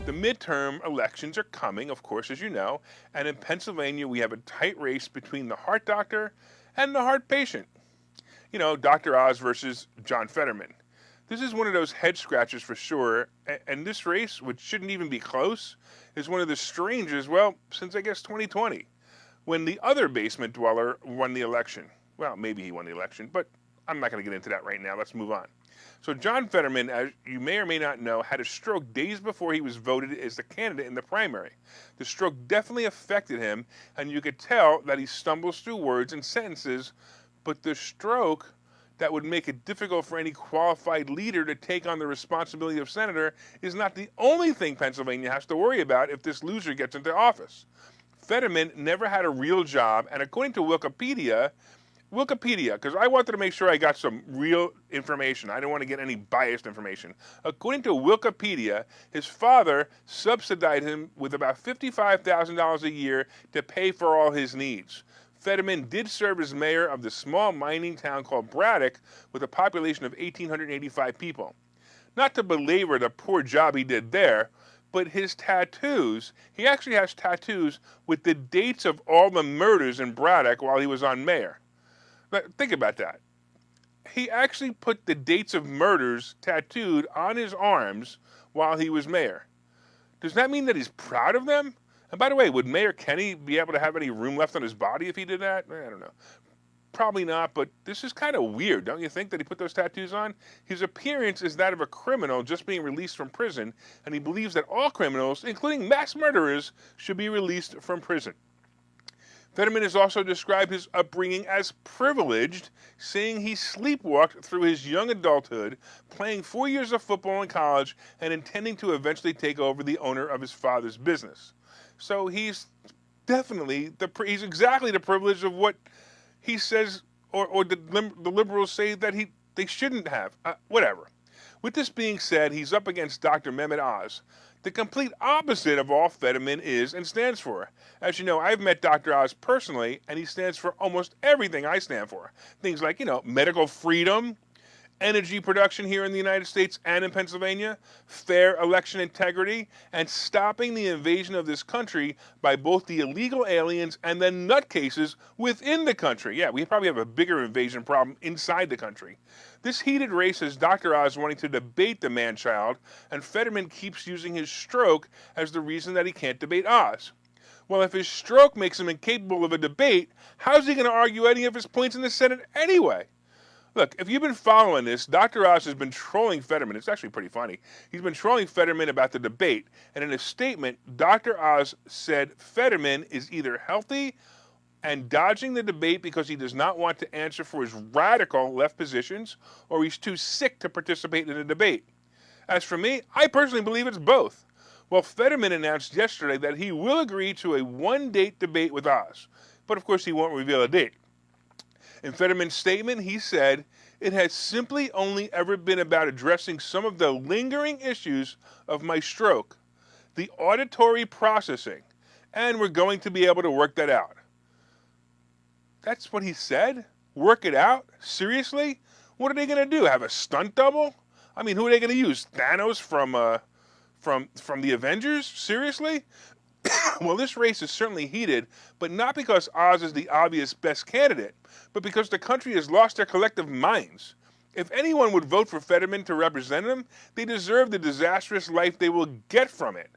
The midterm elections are coming, of course, as you know, and in Pennsylvania we have a tight race between the heart doctor and the heart patient. You know, Dr. Oz versus John Fetterman. This is one of those head scratchers for sure, and this race, which shouldn't even be close, is one of the strangest, well, since I guess 2020, when the other basement dweller won the election. Well, maybe he won the election, but I'm not going to get into that right now. Let's move on. So John Fetterman, as you may or may not know, had a stroke days before he was voted as the candidate in the primary. The stroke definitely affected him, and you could tell that he stumbles through words and sentences, but the stroke that would make it difficult for any qualified leader to take on the responsibility of senator is not the only thing Pennsylvania has to worry about if this loser gets into office. Fetterman never had a real job, and according to Wikipedia, because I wanted to make sure I got some real information. I didn't want to get any biased information. According to Wikipedia, his father subsidized him with about $55,000 a year to pay for all his needs. Fetterman did serve as mayor of the small mining town called Braddock with a population of 1,885 people. Not to belabor the poor job he did there, but his tattoos, he actually has tattoos with the dates of all the murders in Braddock while he was on mayor. But think about that. He actually put the dates of murders tattooed on his arms while he was mayor. Does that mean that he's proud of them? And by the way, would Mayor Kenny be able to have any room left on his body if he did that? I don't know. Probably not, but this is kind of weird, don't you think, that he put those tattoos on? His appearance is that of a criminal just being released from prison, and he believes that all criminals, including mass murderers, should be released from prison. Fetterman has also described his upbringing as privileged, saying he sleepwalked through his young adulthood, playing 4 years of football in college, and intending to eventually take over the owner of his father's business. So he's definitely, he's exactly the privilege of what he says, or the liberals say that they shouldn't have. Whatever. With this being said, he's up against Dr. Mehmet Oz, the complete opposite of all Fetterman is and stands for. As you know, I've met Dr. Oz personally, and he stands for almost everything I stand for. Things like, medical freedom, energy production here in the United States and in Pennsylvania, fair election integrity, and stopping the invasion of this country by both the illegal aliens and the nutcases within the country. Yeah, we probably have a bigger invasion problem inside the country. This heated race has Dr. Oz wanting to debate the man-child, and Fetterman keeps using his stroke as the reason that he can't debate Oz. Well, if his stroke makes him incapable of a debate, how's he going to argue any of his points in the Senate anyway? Look, if you've been following this, Dr. Oz has been trolling Fetterman. It's actually pretty funny. He's been trolling Fetterman about the debate, and in a statement, Dr. Oz said Fetterman is either healthy and dodging the debate because he does not want to answer for his radical left positions, or he's too sick to participate in a debate. As for me, I personally believe it's both. Well, Fetterman announced yesterday that he will agree to a one-date debate with Oz, but of course he won't reveal a date. In Fetterman's statement, he said, "It has simply only ever been about addressing some of the lingering issues of my stroke, the auditory processing, and we're going to be able to work that out." That's what he said? Work it out? Seriously? What are they going to do? Have a stunt double? I mean, who are they going to use? Thanos from the Avengers? Seriously? Well, this race is certainly heated, but not because Oz is the obvious best candidate, but because the country has lost their collective minds. If anyone would vote for Fetterman to represent them, they deserve the disastrous life they will get from it.